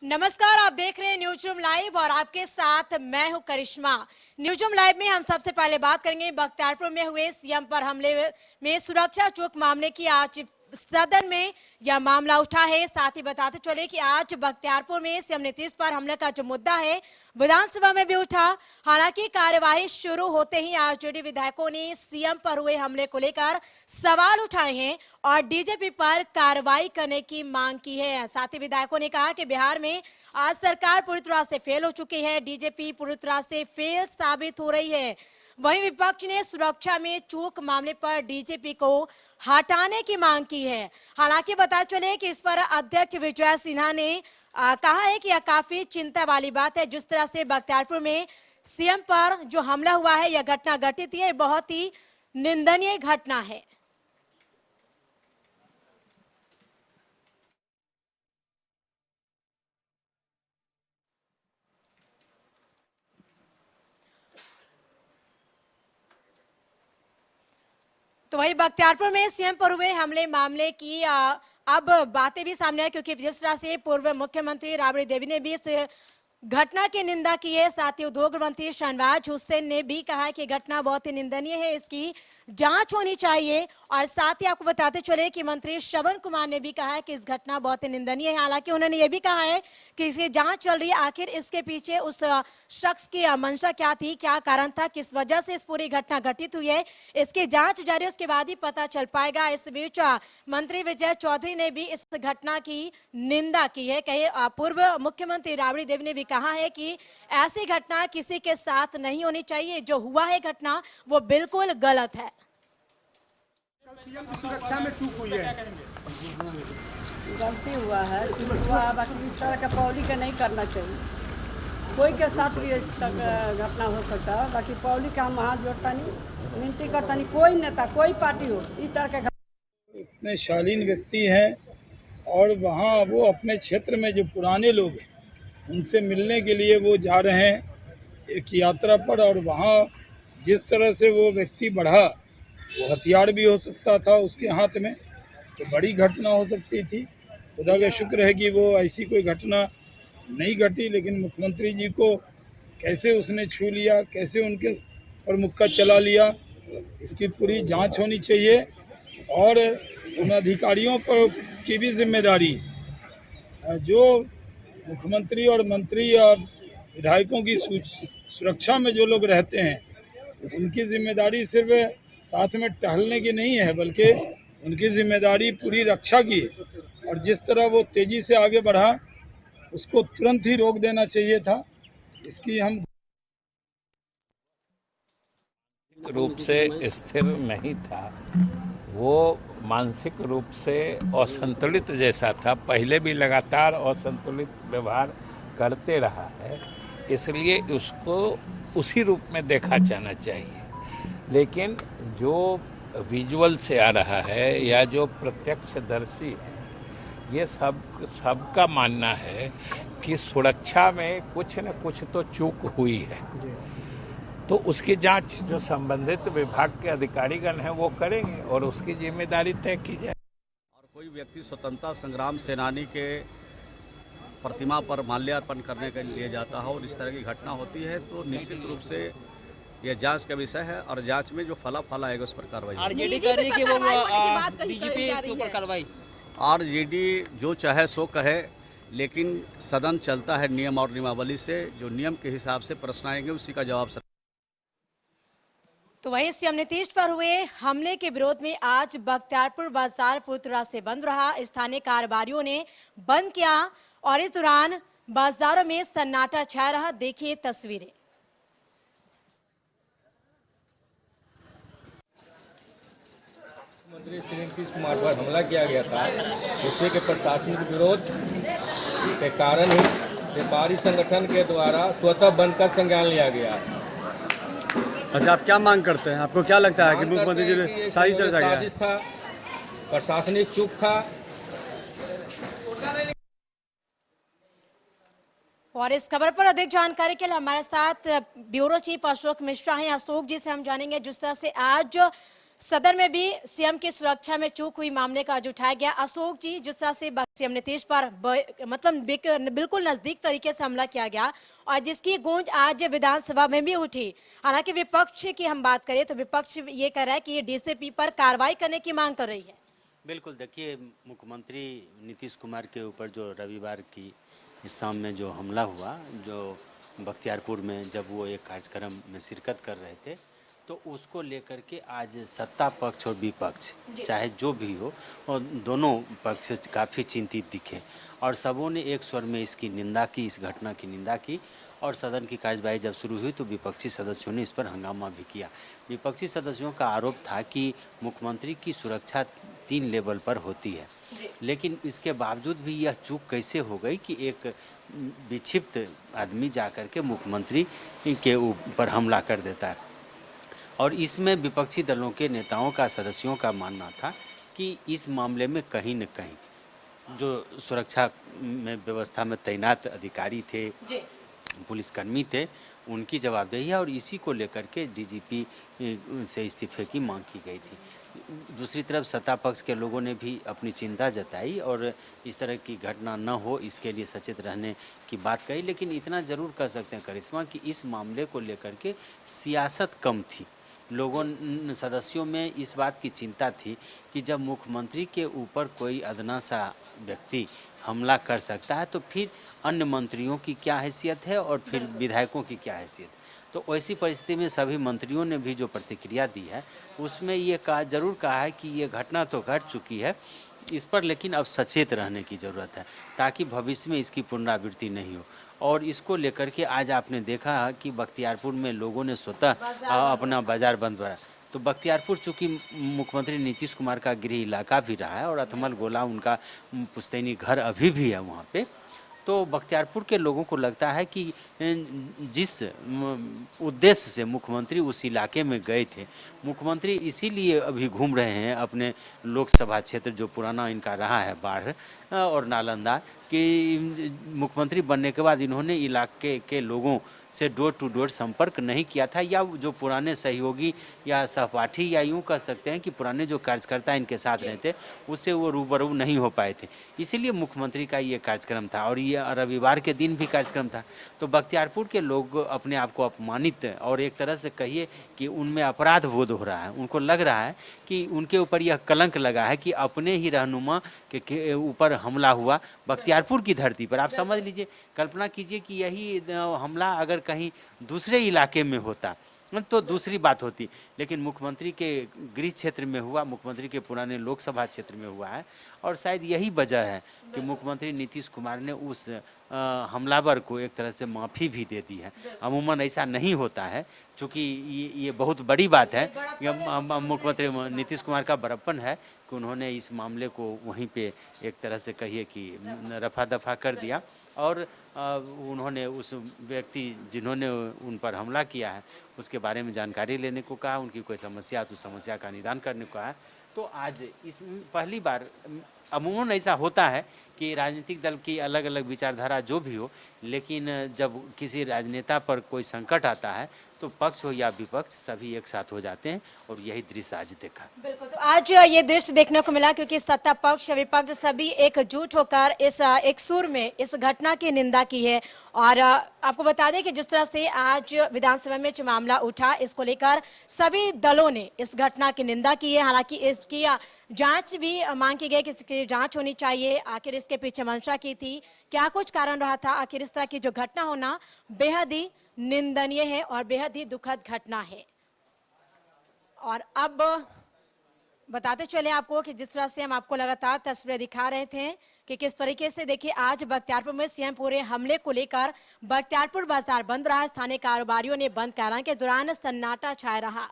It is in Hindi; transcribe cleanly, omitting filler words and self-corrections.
नमस्कार, आप देख रहे हैं न्यूज रूम लाइव और आपके साथ मैं हूं करिश्मा। न्यूज रूम लाइव में हम सबसे पहले बात करेंगे बख्तियारपुर में हुए सीएम पर हमले में सुरक्षा चूक मामले की। आज सदन में यह मामला उठा है। साथ ही बताते चले कि आज बख्तियारपुर में सीएम नीतीश पर हमले का जो मुद्दा है विधानसभा में भी उठा। हालांकि कार्यवाही शुरू होते ही आरजेडी विधायकों ने सीएम पर हुए हमले को लेकर सवाल उठाए हैं और डीजीपी पर कार्रवाई करने की मांग की है। साथ ही विधायकों ने कहा कि बिहार में आज सरकार पूरी तरह से फेल हो चुकी है, डीजीपी पूरी तरह से फेल साबित हो रही है। वहीं विपक्ष ने सुरक्षा में चूक मामले पर डीजीपी को हटाने की मांग की है। हालांकि बता चले कि इस पर अध्यक्ष विजय सिन्हा ने कहा है कि यह काफी चिंता वाली बात है। जिस तरह से बख्तियारपुर में सीएम पर जो हमला हुआ है, यह घटना घटित है, बहुत ही निंदनीय घटना है। तो वही बख्तियारपुर में सीएम पर हुए हमले मामले की अब बातें भी सामने आई, क्योंकि जिस तरह से पूर्व मुख्यमंत्री राबड़ी देवी ने भी इस घटना की निंदा की है। साथ ही उद्योग मंत्री शहनवाज हुसैन ने भी कहा कि घटना बहुत ही निंदनीय है, इसकी जांच होनी चाहिए। और साथ ही आपको बताते चले कि मंत्री श्रवण कुमार ने भी कहा है कि इस घटना बहुत ही निंदनीय है। हालांकि उन्होंने ये भी कहा है कि इसकी जांच चल रही है, आखिर इसके पीछे उस शख्स की मंशा क्या थी, क्या कारण था, किस वजह से इस पूरी घटना घटित हुई है, इसकी जांच जारी, उसके बाद ही पता चल पाएगा। इस बीच मंत्री विजय चौधरी ने भी इस घटना की निंदा की है। कई पूर्व मुख्यमंत्री राबड़ी देवी ने भी कहा है कि ऐसी घटना किसी के साथ नहीं होनी चाहिए, जो हुआ है घटना वो बिल्कुल गलत है। सीएम की सुरक्षा में चूक हुई है, गलती हुआ है, बाकी इस तरह का पब्लिक का नहीं करना चाहिए। कोई के साथ भी इस तरह घटना हो सकता है, बाकी पब्लिक का हम हाथ जोड़ता नहीं, विनती करता नहीं, कोई नेता कोई पार्टी हो इस तरह का। इतने शालीन व्यक्ति हैं और वहाँ वो अपने क्षेत्र में जो पुराने लोग हैं उनसे मिलने के लिए वो जा रहे हैं एक यात्रा पर, और वहाँ जिस तरह से वो व्यक्ति बढ़ा, वो हथियार भी हो सकता था उसके हाथ में, तो बड़ी घटना हो सकती थी। खुदा का शुक्र है कि वो ऐसी कोई घटना नहीं घटी, लेकिन मुख्यमंत्री जी को कैसे उसने छू लिया, कैसे उनके पर मुक्का चला लिया, इसकी पूरी जांच होनी चाहिए। और उन अधिकारियों पर की भी जिम्मेदारी, जो मुख्यमंत्री और मंत्री और विधायकों की सुरक्षा में जो लोग रहते हैं, उनकी जिम्मेदारी सिर्फ साथ में टहलने की नहीं है, बल्कि उनकी जिम्मेदारी पूरी रक्षा की है। और जिस तरह वो तेजी से आगे बढ़ा, उसको तुरंत ही रोक देना चाहिए था। इसकी हम रूप से स्थिर नहीं था, वो मानसिक रूप से असंतुलित जैसा था। पहले भी लगातार असंतुलित व्यवहार करते रहा है, इसलिए उसको उसी रूप में देखा जाना चाहिए। लेकिन जो विजुअल से आ रहा है या जो प्रत्यक्षदर्शी है, ये सबका मानना है कि सुरक्षा में कुछ न कुछ तो चूक हुई है, तो उसकी जांच जो संबंधित विभाग के अधिकारीगण हैं वो करेंगे और उसकी जिम्मेदारी तय की जाए। और कोई व्यक्ति स्वतंत्रता संग्राम सेनानी के प्रतिमा पर माल्यार्पण करने के लिए जाता है और इस तरह की घटना होती है, तो निश्चित रूप से यह जांच का विषय है और जांच में जो फलाफल आएगा उस पर कार्रवाई। आरजेडी कर रही है कि वो डीजीपी के ऊपर कार्रवाई। आरजेडी जो चाहे सो कहे, लेकिन सदन चलता है नियम और नियमावली से। जो नियम के हिसाब से प्रश्न आएंगे उसी का जवाब। तो वहीं सीएम नीतीश पर हुए हमले के विरोध में आज बख्तियारपुर बाजार पूरी तरह से बंद रहा। स्थानीय कारोबारियों ने बंद किया और इस दौरान बाजारों में सन्नाटा छाया रहा। देखिए तस्वीरें। मंत्री श्री नीतीश कुमार पर हमला किया गया था, जिससे कि प्रशासनिक विरोध के कारण ही व्यापारी संगठन के द्वारा स्वतः बंद का संज्ञान लिया गया। अच्छा, आप क्या मांग करते हैं? आपको क्या लगता है कि मुख्यमंत्री जी ने साजिश था, प्रशासनिक चूक था? और इस खबर पर अधिक जानकारी के लिए हमारे साथ ब्यूरो चीफ अशोक मिश्रा हैं। अशोक जी से हम जानेंगे, जिस तरह से आज सदन में भी सीएम की सुरक्षा में चूक हुई मामले का आज उठाया गया। अशोक जी, जिस तरह से सीएम नीतीश पर बिल्कुल नजदीक तरीके से हमला किया गया और जिसकी गूंज आज विधानसभा में भी उठी। हालांकि विपक्ष की हम बात करें तो विपक्ष ये कह रहा है कि ये डीसीपी पर कार्रवाई करने की मांग कर रही है। बिल्कुल, देखिए, मुख्यमंत्री नीतीश कुमार के ऊपर जो रविवार की शाम में जो हमला हुआ, जो बख्तियारपुर में जब वो एक कार्यक्रम में शिरकत कर रहे थे, तो उसको लेकर के आज सत्ता पक्ष और विपक्ष चाहे जो भी हो, और दोनों पक्ष काफ़ी चिंतित दिखे और सबों ने एक स्वर में इसकी निंदा की, इस घटना की निंदा की। और सदन की कार्यवाही जब शुरू हुई तो विपक्षी सदस्यों ने इस पर हंगामा भी किया। विपक्षी सदस्यों का आरोप था कि मुख्यमंत्री की सुरक्षा 3 लेवल पर होती है, लेकिन इसके बावजूद भी यह चूक कैसे हो गई कि एक विक्षिप्त आदमी जाकर के मुख्यमंत्री के ऊपर हमला कर देता है। और इसमें विपक्षी दलों के नेताओं का, सदस्यों का मानना था कि इस मामले में कहीं न कहीं जो सुरक्षा में व्यवस्था में तैनात अधिकारी थे, पुलिसकर्मी थे, उनकी जवाबदेही है और इसी को लेकर के डीजीपी से इस्तीफे की मांग की गई थी। दूसरी तरफ सत्ता पक्ष के लोगों ने भी अपनी चिंता जताई और इस तरह की घटना न हो इसके लिए सचेत रहने की बात कही। लेकिन इतना ज़रूर कह सकते हैं करिश्मा कि इस मामले को लेकर के सियासत कम थी। लोगों, सदस्यों में इस बात की चिंता थी कि जब मुख्यमंत्री के ऊपर कोई अदना सा व्यक्ति हमला कर सकता है तो फिर अन्य मंत्रियों की क्या हैसियत है और फिर विधायकों की क्या हैसियत। तो ऐसी परिस्थिति में सभी मंत्रियों ने भी जो प्रतिक्रिया दी है उसमें ये ज़रूर कहा है कि ये घटना तो घट चुकी है, इस पर लेकिन अब सचेत रहने की ज़रूरत है ताकि भविष्य में इसकी पुनरावृत्ति नहीं हो। और इसको लेकर के आज आपने देखा कि बख्तियारपुर में लोगों ने स्वतः अपना बाजार बंद करा। तो बख्तियारपुर चूँकि मुख्यमंत्री नीतीश कुमार का गृह इलाका भी रहा है और अथमल गोला उनका पुश्तैनी घर अभी भी है वहाँ पे, तो बख्तियारपुर के लोगों को लगता है कि जिस उद्देश्य से मुख्यमंत्री उस इलाके में गए थे, मुख्यमंत्री इसीलिए अभी घूम रहे हैं अपने लोकसभा क्षेत्र जो पुराना इनका रहा है बाढ़ और नालंदा, कि मुख्यमंत्री बनने के बाद इन्होंने इलाके के लोगों से डोर टू डोर संपर्क नहीं किया था, या जो पुराने सहयोगी या सहपाठी या यूँ कह सकते हैं कि पुराने जो कार्यकर्ता इनके साथ रहते उससे वो रूबरू नहीं हो पाए थे। इसीलिए मुख्यमंत्री का ये कार्यक्रम था और ये रविवार के दिन भी कार्यक्रम था। तो बख्तियारपुर के लोग अपने आप को अपमानित और एक तरह से कहिए कि उनमें अपराध बोध हो रहा है। उनको लग रहा है कि उनके ऊपर यह कलंक लगा है कि अपने ही रहनुमा के ऊपर हमला हुआ बख्तियारपुर की धरती पर। आप समझ लीजिए, कल्पना कीजिए कि यही हमला अगर कहीं दूसरे इलाके में होता तो दूसरी बात होती, लेकिन मुख्यमंत्री के गृह क्षेत्र में हुआ, मुख्यमंत्री के पुराने लोकसभा क्षेत्र में हुआ है। और शायद यही वजह है कि मुख्यमंत्री नीतीश कुमार ने उस हमलावर को एक तरह से माफ़ी भी दे दी है। अमूमन ऐसा नहीं होता है, चूँकि ये बहुत बड़ी बात है। मुख्यमंत्री नीतीश कुमार का बड़प्पन है कि उन्होंने इस मामले को वहीं पे एक तरह से कहिए कि रफा दफा कर दिया और उन्होंने उस व्यक्ति जिन्होंने उन पर हमला किया है उसके बारे में जानकारी लेने को कहा, उनकी कोई समस्या तो समस्या का निदान करने को कहा। तो आज इस पहली बार, अमूमन ऐसा होता है कि राजनीतिक दल की अलग अलग विचारधारा जो भी हो, लेकिन जब किसी राजनेता पर कोई संकट आता है तो पक्ष हो या विपक्ष सभी एक साथ हो जाते हैं और यही दृश्य आज देखा। बिल्कुल, तो आज ये दृश्य देखने को मिला क्योंकि सत्ता पक्ष विपक्ष सभी एकजुट होकर इस एक सुर में इस घटना की निंदा की है। और आपको बता दें कि जिस तरह से आज विधानसभा में जो मामला उठा, इसको लेकर सभी दलों ने इस घटना की निंदा की है। हालांकि इसकी जांच भी मांग की गई कि इसकी जांच होनी चाहिए, आखिर इसके पीछे मंशा की थी, क्या कुछ कारण रहा था, आखिर इस तरह की जो घटना होना बेहद ही निंदनीय है और बेहद ही दुखद घटना है। और अब बताते चले आपको कि जिस तरह से हम आपको लगातार तस्वीरें दिखा रहे थे कि किस तरीके से देखिए आज बख्तियारपुर में सीएम पूरे हमले को लेकर बख्तियारपुर बाजार बंद रहा, स्थानीय कारोबारियों ने बंद कराने के दौरान सन्नाटा छाया रहा।